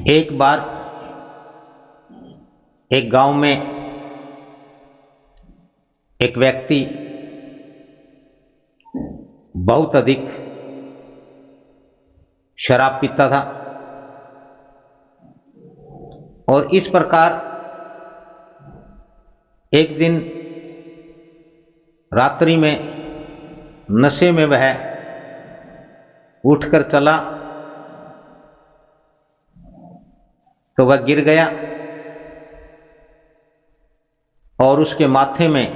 एक बार एक गांव में एक व्यक्ति बहुत अधिक शराब पीता था और इस प्रकार एक दिन रात्रि में नशे में वह उठकर चला तो वह गिर गया और उसके माथे में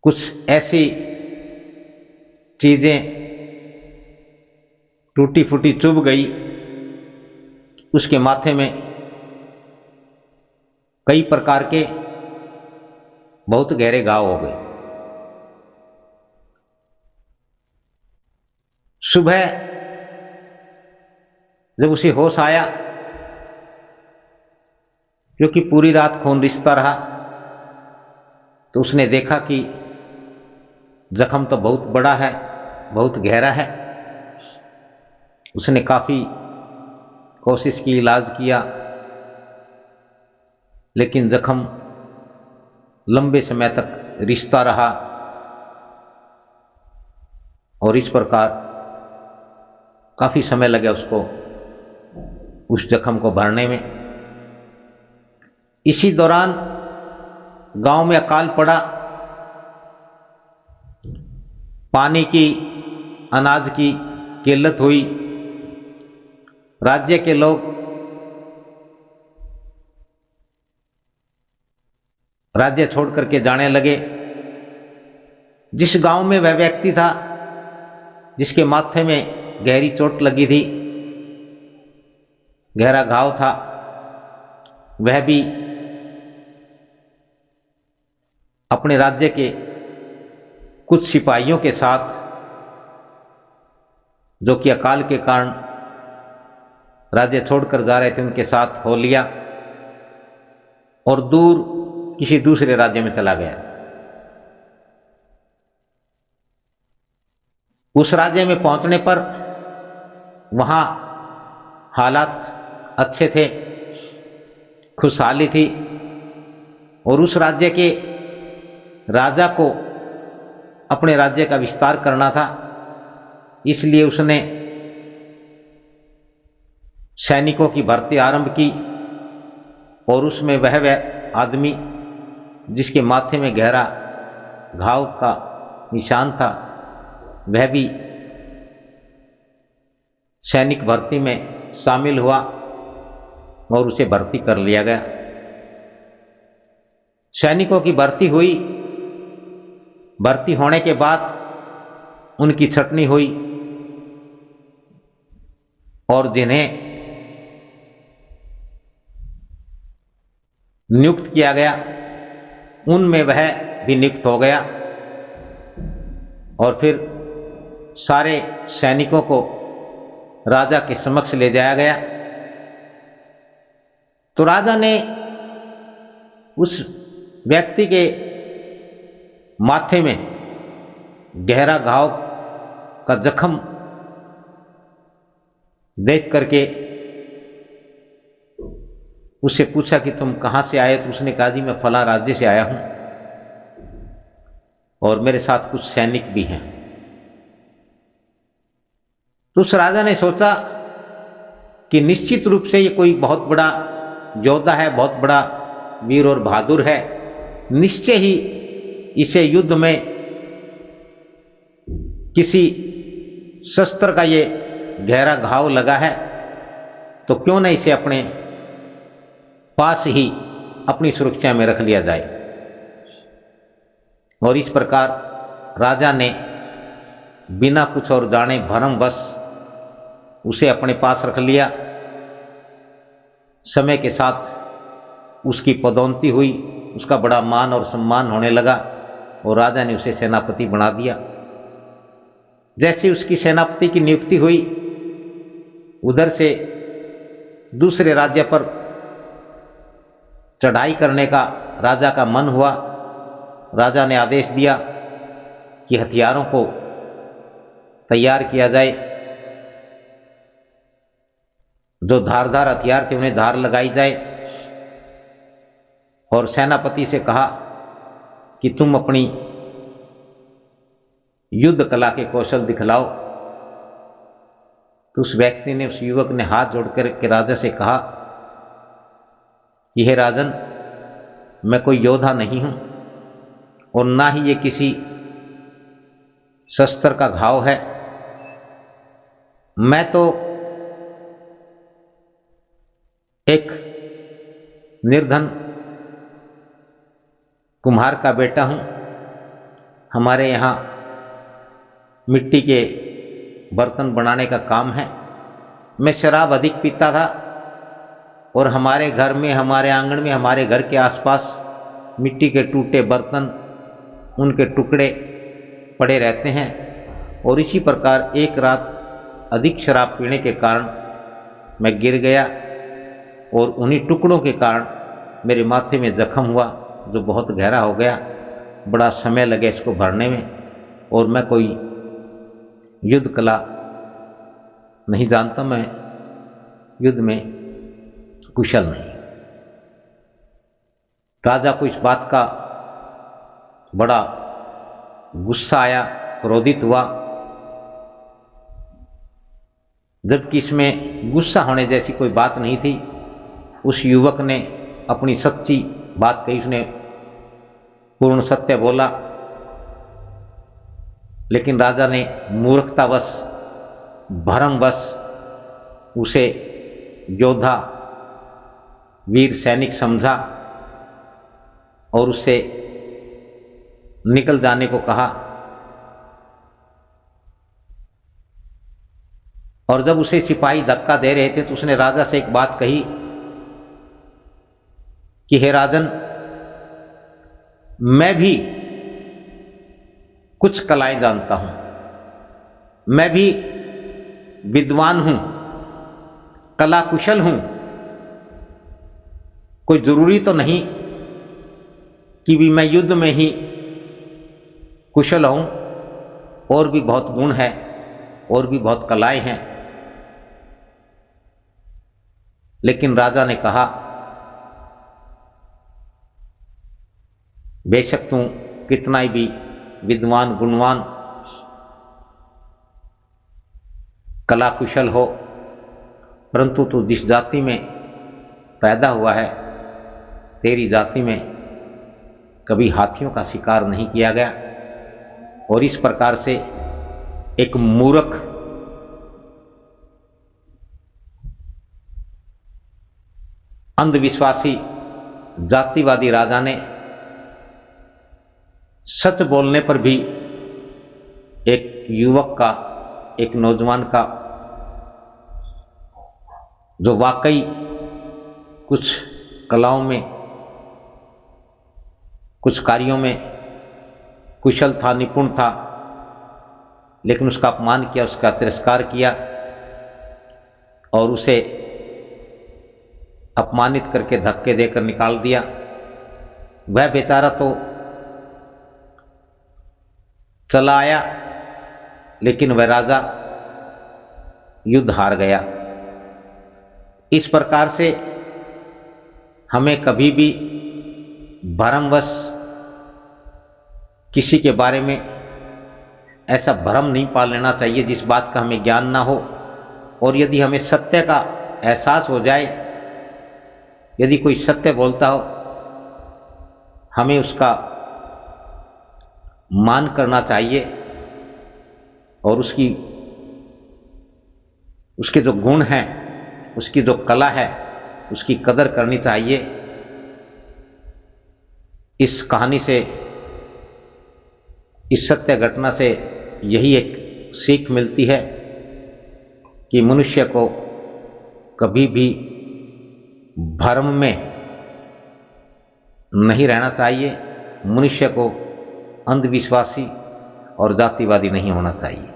कुछ ऐसी चीजें टूटी फूटी चुभ गई। उसके माथे में कई प्रकार के बहुत गहरे घाव हो गए। सुबह जब उसे होश आया, क्योंकि पूरी रात खून रिसता रहा, तो उसने देखा कि जख्म तो बहुत बड़ा है, बहुत गहरा है। उसने काफी कोशिश की, इलाज किया, लेकिन जख्म लंबे समय तक रिसता रहा और इस प्रकार काफी समय लगा उसको उस जख्म को भरने में। इसी दौरान गांव में अकाल पड़ा, पानी की, अनाज की किल्लत हुई। राज्य के लोग राज्य छोड़ करके जाने लगे। जिस गांव में वह व्यक्ति था जिसके माथे में गहरी चोट लगी थी, गहरा घाव था, वह भी अपने राज्य के कुछ सिपाहियों के साथ, जो कि अकाल के कारण राज्य छोड़कर जा रहे थे, उनके साथ हो लिया और दूर किसी दूसरे राज्य में चला गया। उस राज्य में पहुंचने पर वहां हालात अच्छे थे, खुशहाली थी और उस राज्य के राजा को अपने राज्य का विस्तार करना था। इसलिए उसने सैनिकों की भर्ती आरंभ की और उसमें वह आदमी जिसके माथे में गहरा घाव का निशान था, वह भी सैनिक भर्ती में शामिल हुआ और उसे भर्ती कर लिया गया। सैनिकों की भर्ती हुई। भर्ती होने के बाद उनकी छटनी हुई और जिन्हें नियुक्त किया गया उनमें वह भी नियुक्त हो गया और फिर सारे सैनिकों को राजा के समक्ष ले जाया गया। तो राजा ने उस व्यक्ति के माथे में गहरा घाव का जख्म देख करके उससे पूछा कि तुम कहां से आए? तो उसने कहा, जी मैं फला राज्य से आया हूं और मेरे साथ कुछ सैनिक भी हैं। तो उस राजा ने सोचा कि निश्चित रूप से ये कोई बहुत बड़ा योद्धा है, बहुत बड़ा वीर और बहादुर है, निश्चय ही इसे युद्ध में किसी शस्त्र का ये गहरा घाव लगा है, तो क्यों न इसे अपने पास ही अपनी सुरक्षा में रख लिया जाए। और इस प्रकार राजा ने बिना कुछ और जाने भरमवश उसे अपने पास रख लिया। समय के साथ उसकी पदोन्नति हुई, उसका बड़ा मान और सम्मान होने लगा और राजा ने उसे सेनापति बना दिया। जैसे उसकी सेनापति की नियुक्ति हुई, उधर से दूसरे राज्य पर चढ़ाई करने का राजा का मन हुआ। राजा ने आदेश दिया कि हथियारों को तैयार किया जाए जो धारदार हथियार थे उन्हें धार लगाई जाए और सेनापति से कहा कि तुम अपनी युद्ध कला के कौशल दिखलाओ। तो उस व्यक्ति ने, उस युवक ने हाथ जोड़कर के राजा से कहा कि हे राजन, मैं कोई योद्धा नहीं हूं और ना ही ये किसी शस्त्र का घाव है। मैं तो एक निर्धन कुम्हार का बेटा हूं। हमारे यहां मिट्टी के बर्तन बनाने का काम है। मैं शराब अधिक पीता था और हमारे घर में, हमारे आंगन में, हमारे घर के आसपास मिट्टी के टूटे बर्तन, उनके टुकड़े पड़े रहते हैं। और इसी प्रकार एक रात अधिक शराब पीने के कारण मैं गिर गया और उन्हीं टुकड़ों के कारण मेरे माथे में जख्म हुआ जो बहुत गहरा हो गया। बड़ा समय लगे इसको भरने में और मैं कोई युद्ध कला नहीं जानता, मैं युद्ध में कुशल नहीं। राजा को इस बात का बड़ा गुस्सा आया, क्रोधित हुआ, जबकि इसमें गुस्सा होने जैसी कोई बात नहीं थी। उस युवक ने अपनी सच्ची बात कही, उसने पूर्ण सत्य बोला, लेकिन राजा ने मूर्खतावश, भरमवश उसे योद्धा, वीर सैनिक समझा और उससे निकल जाने को कहा। और जब उसे सिपाही धक्का दे रहे थे तो उसने राजा से एक बात कही कि हे राजन, मैं भी कुछ कलाएं जानता हूं, मैं भी विद्वान हूं, कला कुशल हूं। कोई जरूरी तो नहीं कि भी मैं युद्ध में ही कुशल हूं, और भी बहुत गुण है, और भी बहुत कलाएं हैं। लेकिन राजा ने कहा, बेशक तू कितना ही भी विद्वान, गुणवान, कला कुशल हो, परंतु तू जिस जाति में पैदा हुआ है, तेरी जाति में कभी हाथियों का शिकार नहीं किया गया। और इस प्रकार से एक मूर्ख, अंधविश्वासी, जातिवादी राजा ने सच बोलने पर भी एक युवक का, एक नौजवान का, जो वाकई कुछ कलाओं में, कुछ कार्यों में कुशल था, निपुण था, लेकिन उसका अपमान किया, उसका तिरस्कार किया और उसे अपमानित करके धक्के देकर निकाल दिया। वह बेचारा तो चला आया, लेकिन वह राजा युद्ध हार गया। इस प्रकार से हमें कभी भी भरमवश किसी के बारे में ऐसा भ्रम नहीं पाल लेना चाहिए जिस बात का हमें ज्ञान ना हो। और यदि हमें सत्य का एहसास हो जाए, यदि कोई सत्य बोलता हो, हमें उसका मान करना चाहिए और उसके जो गुण हैं, उसकी जो कला है, उसकी कदर करनी चाहिए। इस कहानी से, इस सत्य घटना से यही एक सीख मिलती है कि मनुष्य को कभी भी भ्रम में नहीं रहना चाहिए, मनुष्य को अंधविश्वासी और जातिवादी नहीं होना चाहिए।